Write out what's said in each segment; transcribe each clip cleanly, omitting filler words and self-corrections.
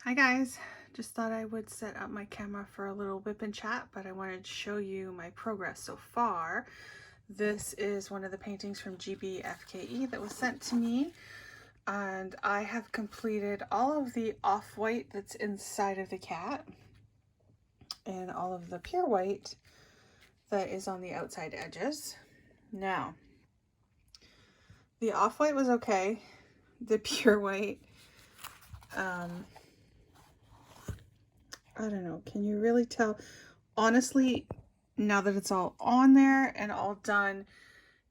Hi guys, just thought I would set up my camera for a little WIP chat, but I wanted to show you my progress so far. This is one of the paintings from GBFKE that was sent to me, and I have completed all of the off-white that's inside of the cat and all of the pure white that is on the outside edges. Now, the off-white was okay. The pure white, I don't know, can you really tell? Honestly, now that it's all on there and all done,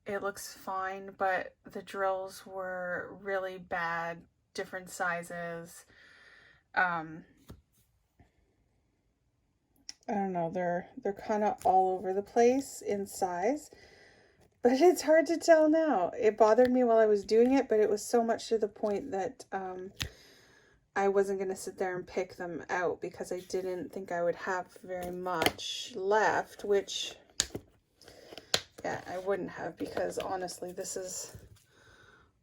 it looks fine, but the drills were really bad, different sizes. I don't know, they're kind of all over the place in size, but it's hard to tell now. It bothered me while I was doing it, but it was so much to the point that I wasn't going to sit there and pick them out because I didn't think I would have very much left, which, yeah, I wouldn't have, because honestly, this is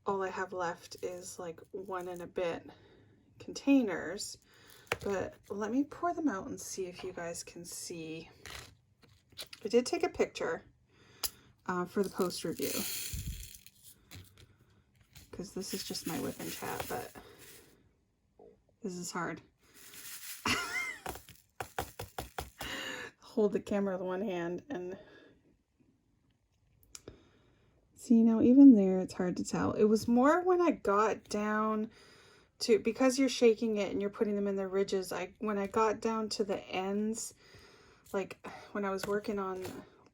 all I have left is like 1 and a bit containers. But let me pour them out and see if you guys can see. I did take a picture for the post review, because this is just my WIP chat, but this is hard. Hold the camera with one hand and see, now even there it's hard to tell. It was more when I got down to, because you're shaking it and you're putting them in the ridges, when I got down to the ends, like when I was working on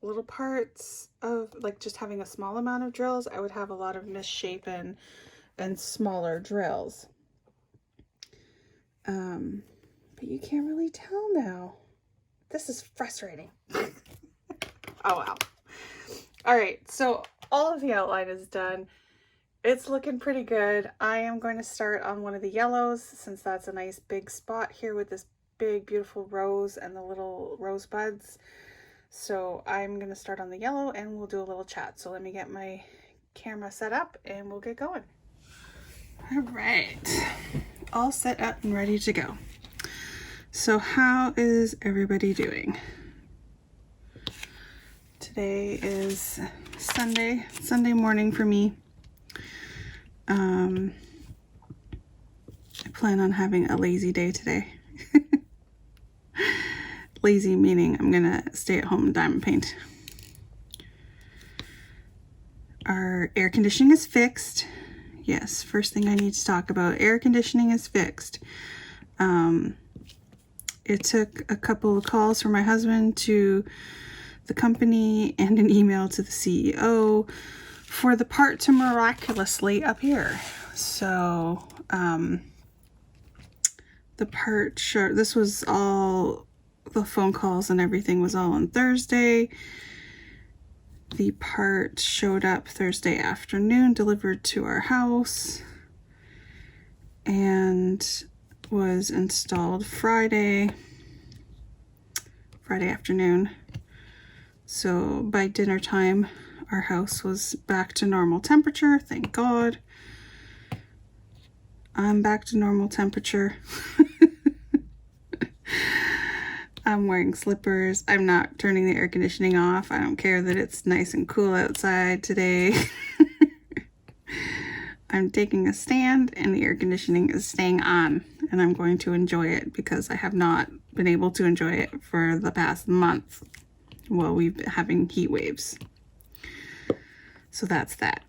little parts of like just having a small amount of drills, I would have a lot of misshapen and smaller drills. But you can't really tell now. This is frustrating. Oh wow. All right, so all of the outline is done. It's looking pretty good. I am going to start on one of the yellows, since that's a nice big spot here with this big beautiful rose and the little rose buds. So I'm going to start on the yellow and we'll do a little chat. So let me get my camera set up and we'll get going. All right, all set up and ready to go. So how is everybody doing? Today is Sunday morning for me. I plan on having a lazy day today. Lazy meaning I'm gonna stay at home and diamond paint. Our air conditioning is fixed. Yes, first thing I need to talk about, air conditioning is fixed. It took a couple of calls from my husband to the company and an email to the CEO for the part to miraculously appear. So the part, sure, this was all, the phone calls and everything was all on Thursday. The part showed up Thursday afternoon, delivered to our house, and was installed Friday afternoon. So by dinner time, our house was back to normal temperature, thank God. I'm back to normal temperature. I'm wearing slippers. I'm not turning the air conditioning off. I don't care that it's nice and cool outside today. I'm taking a stand and the air conditioning is staying on, and I'm going to enjoy it because I have not been able to enjoy it for the past month while we've been having heat waves. So that's that.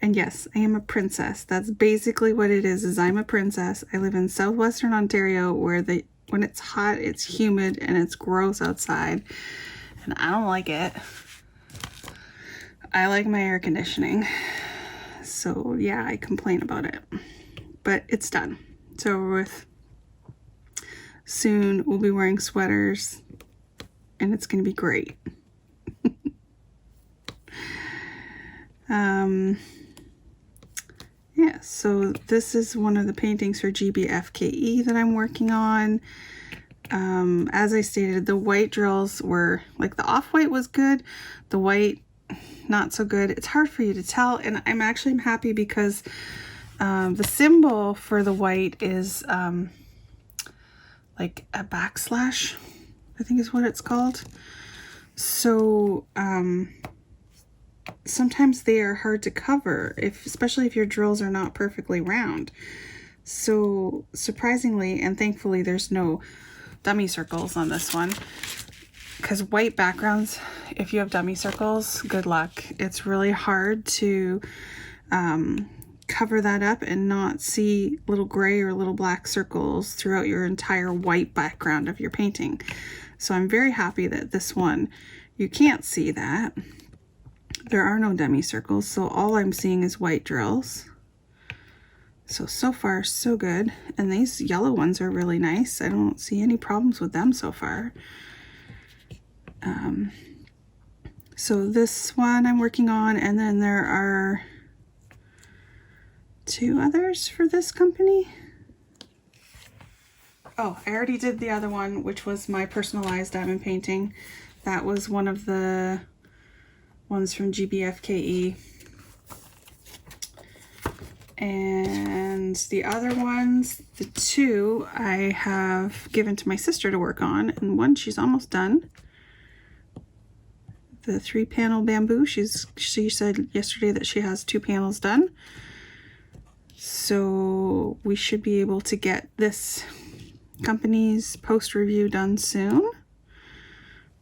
And yes, I am a princess. That's basically what it is I'm a princess. I live in southwestern Ontario where when it's hot, it's humid and it's gross outside. And I don't like it. I like my air conditioning. So yeah, I complain about it. But it's done. So soon we'll be wearing sweaters and it's going to be great. Yeah, so this is one of the paintings for GBFKE that I'm working on. As I stated, the white drills were, like, the off-white was good, the white not so good. It's hard for you to tell, and I'm happy because The symbol for the white is like a backslash, I think is what it's called. So sometimes they are hard to cover, especially if your drills are not perfectly round. So surprisingly and thankfully there's no dummy circles on this one, because white backgrounds, if you have dummy circles, good luck. It's really hard to cover that up and not see little gray or little black circles throughout your entire white background of your painting. So I'm very happy that this one, you can't see that. There are no dummy circles, so all I'm seeing is white drills. So far, so good. And these yellow ones are really nice. I don't see any problems with them so far. So this one I'm working on, and then there are 2 others for this company. Oh, I already did the other one, which was my personalized diamond painting. That was one of the ones from GBFKE. And the other ones, the 2, I have given to my sister to work on, and one she's almost done. The 3-panel bamboo, she said yesterday that she has 2 panels done. So we should be able to get this company's post review done soon,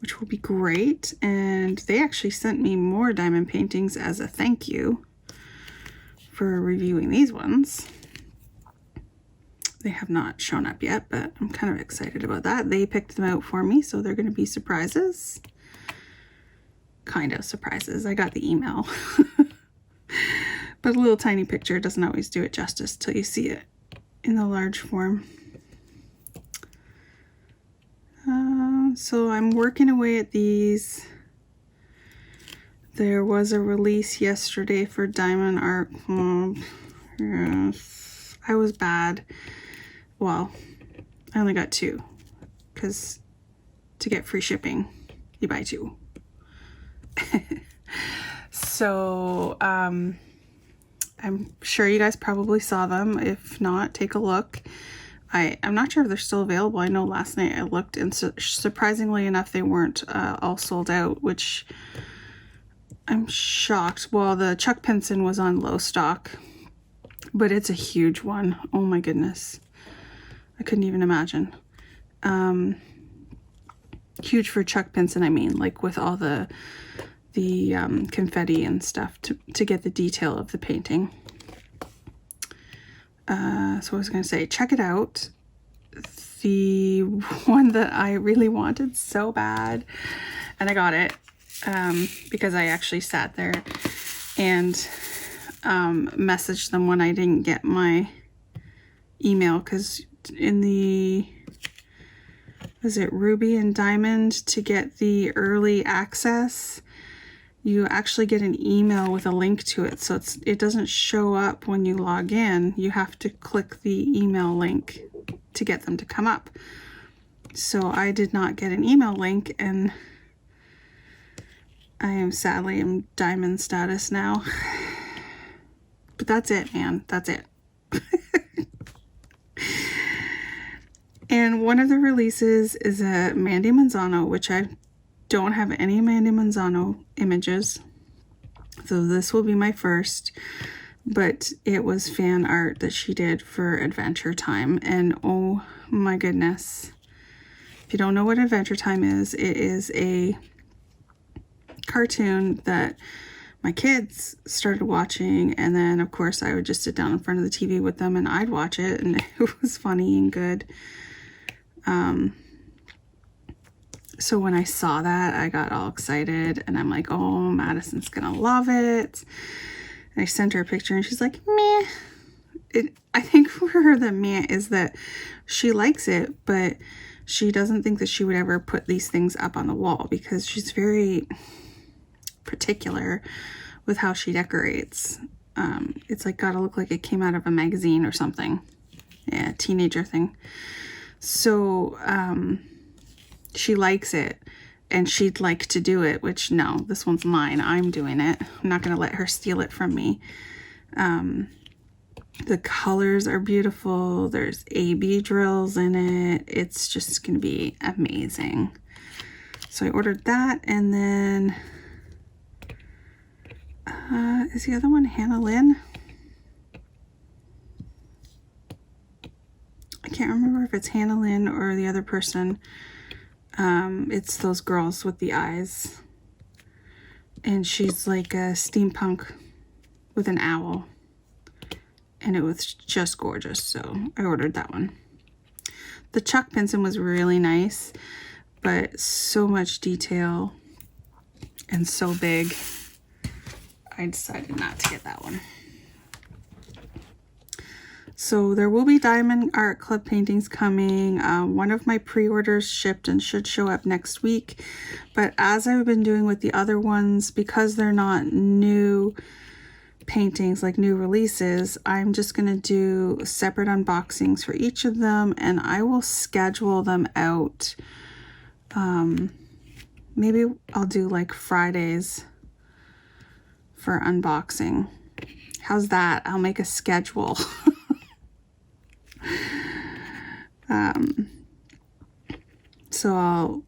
which will be great. And they actually sent me more diamond paintings as a thank you for reviewing these ones. They have not shown up yet, but I'm kind of excited about that. They picked them out for me, so they're going to be surprises. Kind of surprises. I got the email. But a little tiny picture doesn't always do it justice till you see it in the large form. So I'm working away at these. There was a release yesterday for Diamond Art Club. Yes. I was bad. Well, I only got 2, because to get free shipping, you buy 2. So, I'm sure you guys probably saw them. If not, take a look. I'm not sure if they're still available. I know last night I looked, and surprisingly enough, they weren't all sold out, which I'm shocked. Well, the Chuck Pinson was on low stock, but it's a huge one. Oh my goodness. I couldn't even imagine. Huge for Chuck Pinson, I mean, like with all the confetti and stuff to get the detail of the painting. So I was going to say, check it out. The one that I really wanted so bad, and I got it because I actually sat there and messaged them when I didn't get my email, because in the, was it Ruby and Diamond, to get the early access, you actually get an email with a link to it, so it doesn't show up when you log in. You have to click the email link to get them to come up. So I did not get an email link, and I am sadly in diamond status now. But that's it, man. That's it. And one of the releases is a Mandy Manzano, which I don't have any Mandy Manzano images, so this will be my first. But it was fan art that she did for Adventure Time, and oh my goodness, if you don't know what Adventure Time is, it is a cartoon that my kids started watching, and then of course I would just sit down in front of the TV with them and I'd watch it, and it was funny and good. So when I saw that, I got all excited, and I'm like, oh, Madison's gonna love it. And I sent her a picture, and she's like, meh. I think for her, the meh is that she likes it, but she doesn't think that she would ever put these things up on the wall, because she's very particular with how she decorates. It's like gotta look like it came out of a magazine or something. Yeah, teenager thing. So, she likes it, and she'd like to do it, which no, this one's mine. I'm doing it. I'm not going to let her steal it from me. The colors are beautiful. There's A/B drills in it. It's just going to be amazing. So I ordered that, and then is the other one Hannah Lynn? I can't remember if it's Hannah Lynn or the other person. It's those girls with the eyes. And she's like a steampunk with an owl. And it was just gorgeous, so I ordered that one. The Chuck Pinson was really nice, but so much detail and so big, I decided not to get that one. So there will be Diamond Art Club paintings coming. One of my pre-orders shipped and should show up next week. But as I've been doing with the other ones, because they're not new paintings, like new releases, I'm just going to do separate unboxings for each of them, and I will schedule them out. Maybe I'll do like Fridays for unboxing. How's that? I'll make a schedule. So I'll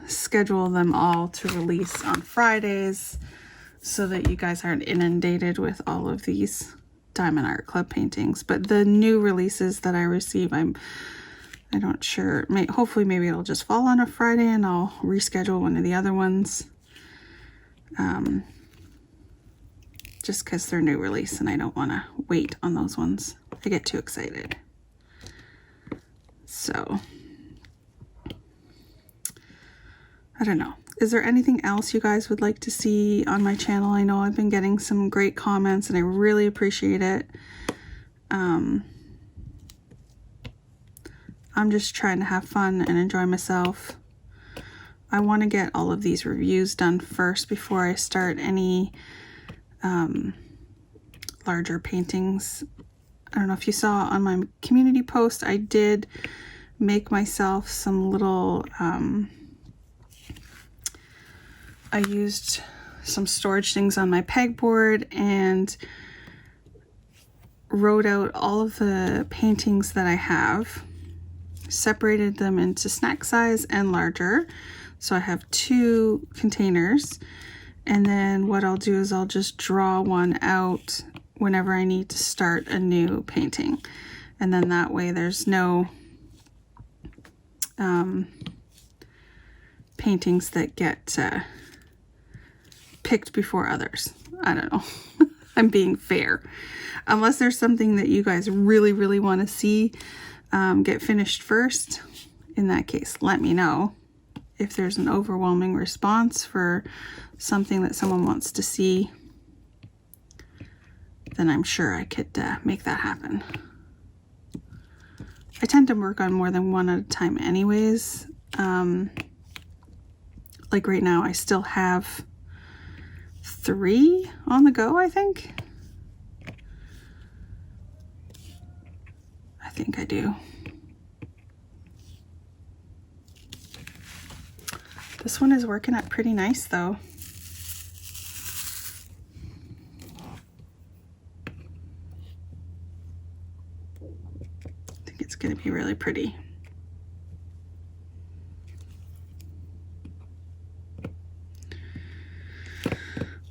schedule them all to release on Fridays so that you guys aren't inundated with all of these Diamond Art Club paintings. But the new releases that I receive, I don't sure. Hopefully maybe it'll just fall on a Friday and I'll reschedule one of the other ones. Just because they're new release and I don't want to wait on those ones. I get too excited. So, I don't know. Is there anything else you guys would like to see on my channel? I know I've been getting some great comments and I really appreciate it. I'm just trying to have fun and enjoy myself. I want to get all of these reviews done first before I start any larger paintings. I don't know if you saw on my community post, I did make myself some little, I used some storage things on my pegboard and wrote out all of the paintings that I have, separated them into snack size and larger. So I have 2 containers, and then what I'll do is I'll just draw one out whenever I need to start a new painting. And then that way there's no paintings that get picked before others. I don't know. I'm being fair. Unless there's something that you guys really, really want to see get finished first. In that case, let me know. If there's an overwhelming response for something that someone wants to see, then I'm sure I could make that happen. I tend to work on more than one at a time anyways. Like right now, I still have 3 on the go, I think. I think I do. This one is working out pretty nice though. I think it's going to be really pretty.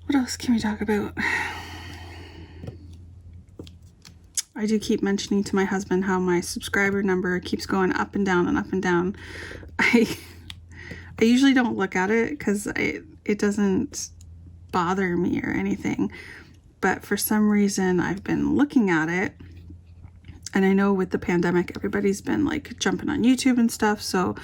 What else can we talk about? I do keep mentioning to my husband how my subscriber number keeps going up and down and up and down. I usually don't look at it because it doesn't bother me or anything. But for some reason, I've been looking at it. And I know with the pandemic, everybody's been like jumping on YouTube and stuff. So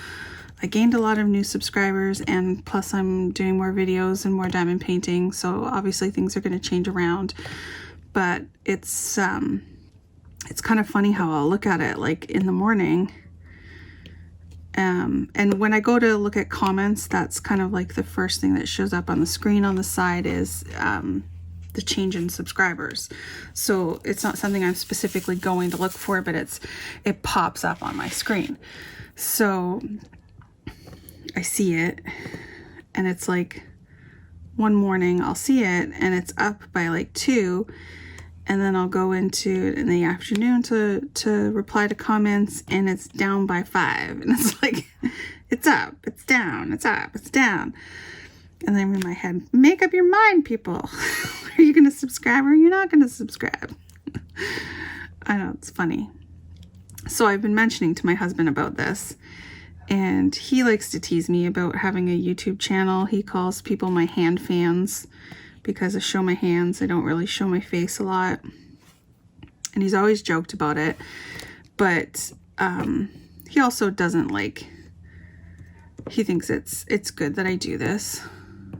I gained a lot of new subscribers, and plus I'm doing more videos and more diamond painting. So obviously things are going to change around. But it's kind of funny how I'll look at it like in the morning. And when I go to look at comments, that's kind of like the first thing that shows up on the screen on the side is the change in subscribers. So it's not something I'm specifically going to look for, but it pops up on my screen. So I see it, and it's like one morning I'll see it and it's up by like 2, and then I'll go into in the afternoon to reply to comments, and it's down by 5. And it's like, it's up, it's down, it's up, it's down. And then in my head, make up your mind, people. Are you going to subscribe or are you not going to subscribe? I know, it's funny. So I've been mentioning to my husband about this, and he likes to tease me about having a YouTube channel. He calls people my hand fans because I show my hands. I don't really show my face a lot. And he's always joked about it. But he also doesn't like, he thinks it's good that I do this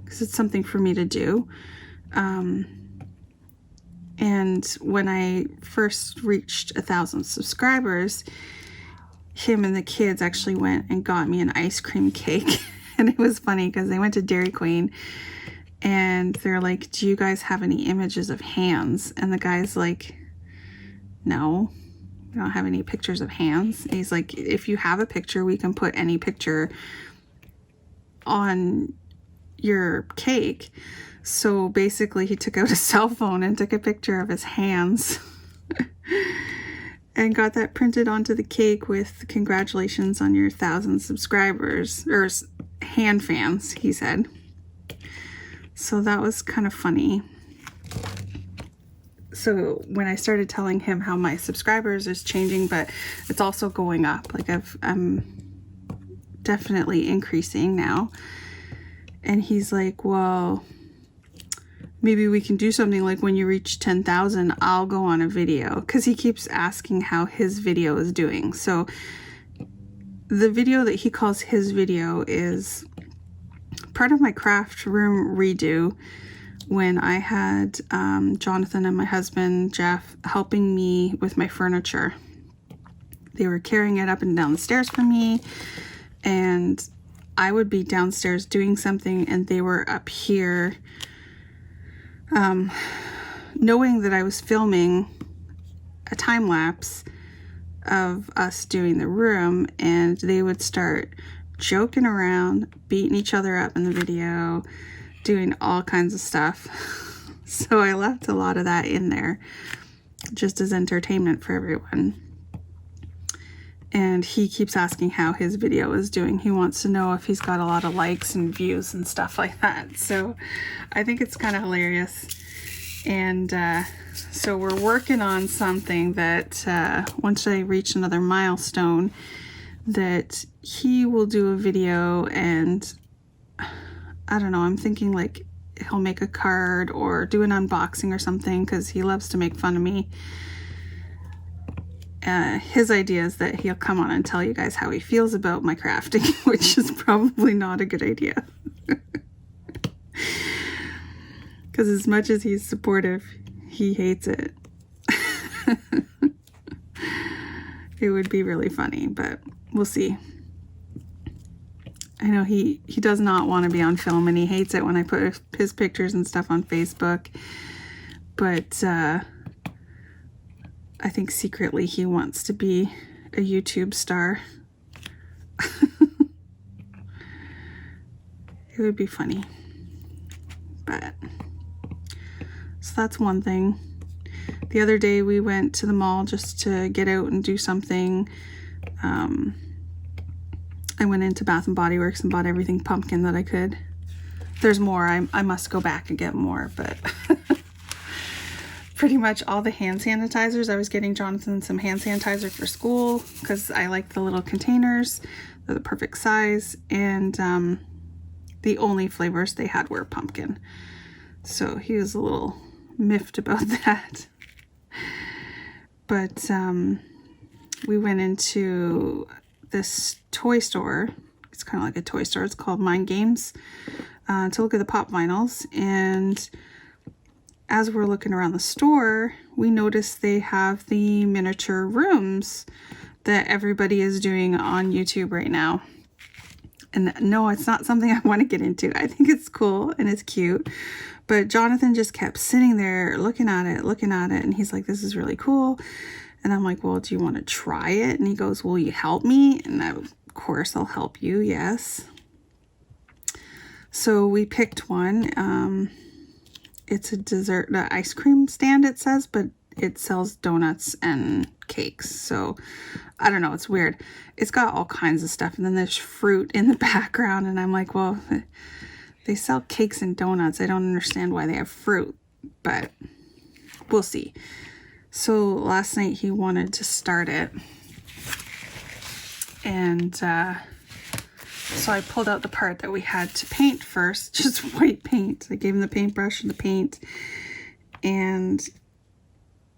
because it's something for me to do. And when I first reached 1,000 subscribers, him and the kids actually went and got me an ice cream cake. And it was funny because they went to Dairy Queen and they're like, do you guys have any images of hands? And the guy's like, no, we don't have any pictures of hands. And he's like, if you have a picture, we can put any picture on your cake. So basically he took out a cell phone and took a picture of his hands and got that printed onto the cake with congratulations on your 1,000 subscribers, or hand fans, he said. So that was kind of funny. So when I started telling him how my subscribers is changing, but it's also going up, like I'm definitely increasing now. And he's like, well, maybe we can do something like when you reach 10,000, I'll go on a video. Because he keeps asking how his video is doing. So the video that he calls his video is part of my craft room redo when I had Jonathan and my husband, Jeff, helping me with my furniture. They were carrying it up and down the stairs for me. And I would be downstairs doing something and they were up here knowing that I was filming a time lapse of us doing the room, and they would start joking around, beating each other up in the video, doing all kinds of stuff. So I left a lot of that in there just as entertainment for everyone. And he keeps asking how his video is doing. He wants to know if he's got a lot of likes and views and stuff like that. So I think it's kind of hilarious. And so we're working on something that once I reach another milestone, that he will do a video, and I don't know, I'm thinking like he'll make a card or do an unboxing or something because he loves to make fun of me. His idea is that he'll come on and tell you guys how he feels about my crafting, which is probably not a good idea. Because as much as he's supportive, he hates it. It would be really funny, but we'll see. I know he does not want to be on film, and he hates it when I put his pictures and stuff on Facebook. But I think secretly he wants to be a YouTube star. It would be funny. But so that's one thing. The other day we went to the mall just to get out and do something. I went into Bath and Body Works and bought everything pumpkin that I could. There's more. I must go back and get more, but pretty much all the hand sanitizers. I was getting Jonathan some hand sanitizer for school because I like the little containers. They're the perfect size. And the only flavors they had were pumpkin. So he was a little miffed about that. But we went into this toy store. It's kind of like a toy store. It's called Mind Games, to look at the pop vinyls. And as we're looking around the store, we noticed they have the miniature rooms that everybody is doing on YouTube right now. And no, it's not something I want to get into. I think it's cool and it's cute. But Jonathan just kept sitting there looking at it. And he's like, this is really cool. And I'm like, well, do you want to try it? And he goes, will you help me? And of course, I'll help you. Yes. So we picked one. It's a dessert ice cream stand, it says, but it sells donuts and cakes. So I don't know, it's weird. It's got all kinds of stuff, and then there's fruit in the background, and I'm like, well, they sell cakes and donuts. I don't understand why they have fruit, but we'll see. So last night he wanted to start it, and so I pulled out the part that we had to paint first, just white paint. I gave him the paintbrush and the paint, and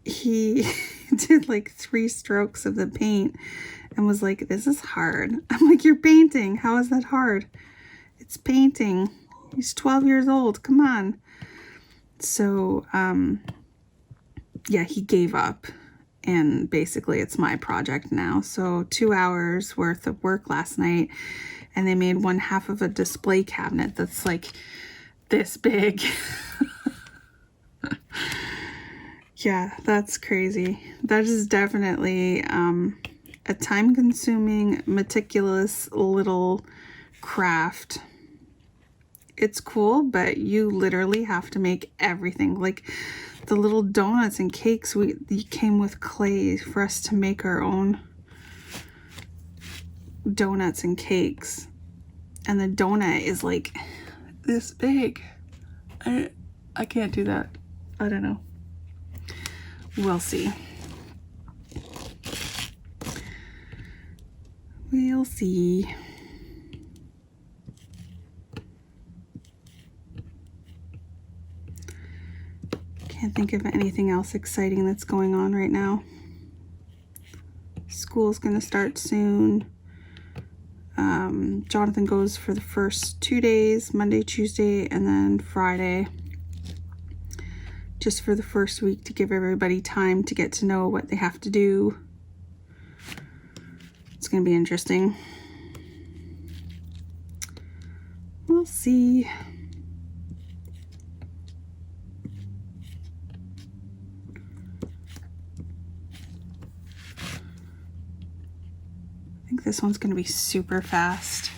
he did like 3 strokes of the paint and was like, this is hard. I'm like, you're painting. How is that hard? It's painting. He's 12 years old. Come on. So, yeah, he gave up, and basically it's my project now. So 2 hours worth of work last night, and they made 1/2 of a display cabinet that's like this big. Yeah, that's crazy. That is definitely a time-consuming, meticulous little craft. It's cool, but you literally have to make everything. Like the little donuts and cakes, you came with clay for us to make our own donuts and cakes. And the donut is like this big. I can't do that. I don't know. We'll see. We'll see. Can't think of anything else exciting that's going on right now. School's gonna start soon. Jonathan goes for the first 2 days, Monday, Tuesday, and then Friday, just for the first week to give everybody time to get to know what they have to do. It's gonna be interesting. We'll see. I think this one's gonna be super fast.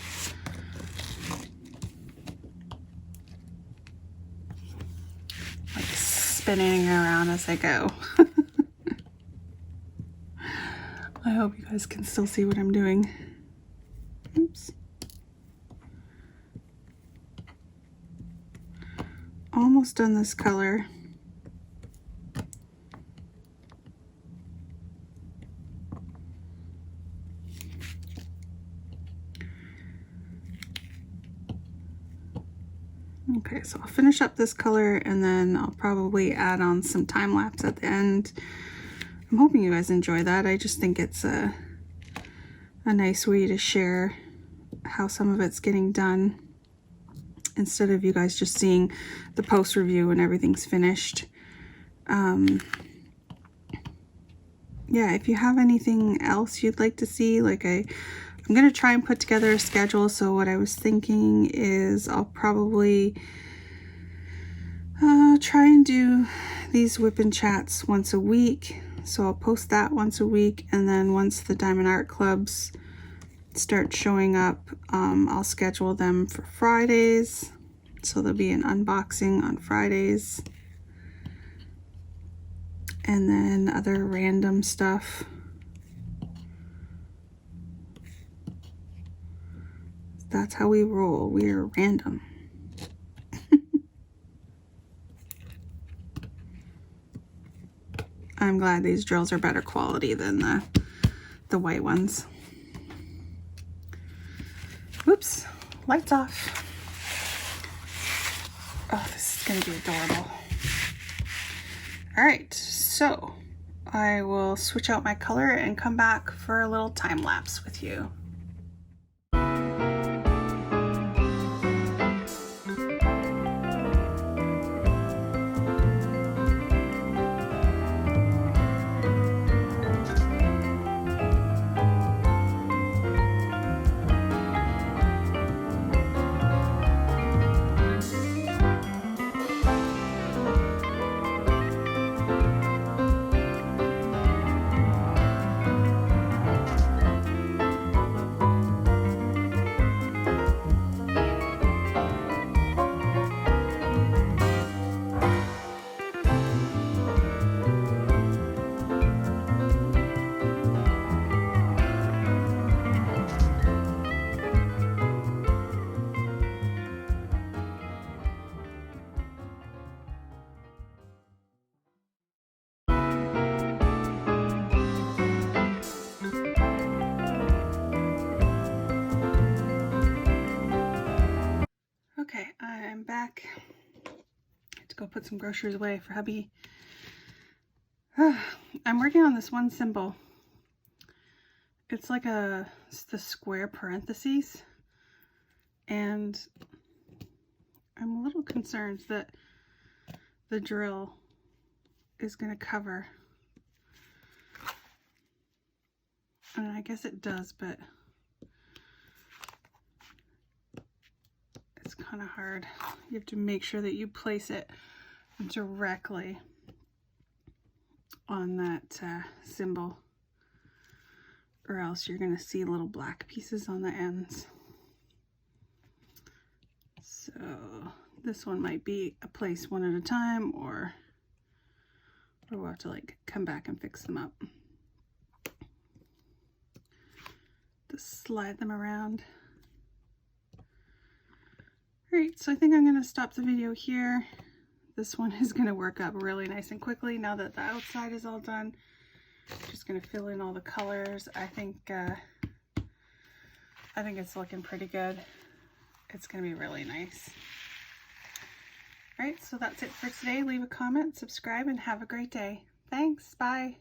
Like spinning around as I go. I hope you guys can still see what I'm doing. Oops. Almost done this color. Okay, so I'll finish up this color, and then I'll probably add on some time lapse at the end. I'm hoping you guys enjoy that. I just think it's a nice way to share how some of it's getting done, instead of you guys just seeing the post review when everything's finished. Yeah, if you have anything else you'd like to see, like I'm gonna try and put together a schedule. So what I was thinking is I'll probably try and do these WIP chats once a week. So I'll post that once a week, and then once the Diamond Art Clubs start showing up, I'll schedule them for Fridays. So there'll be an unboxing on Fridays, and then other random stuff. That's how we roll. We're random. I'm glad these drills are better quality than the white ones. Whoops, lights off. Oh, this is gonna be adorable. All right, so I will switch out my color and come back for a little time lapse with you. put some groceries away for hubby. I'm working on this one symbol. It's like the square parentheses, and I'm a little concerned that the drill is going to cover. And I guess it does, but it's kind of hard. You have to make sure that you place it directly on that symbol, or else you're going to see little black pieces on the ends. So this one might be a place one at a time, or we'll have to like come back and fix them up. Just slide them around. Alright, so I think I'm going to stop the video here. This one is going to work up really nice and quickly now that the outside is all done. Just going to fill in all the colors. I think it's looking pretty good. It's going to be really nice. Alright, so that's it for today. Leave a comment, subscribe, and have a great day. Thanks. Bye.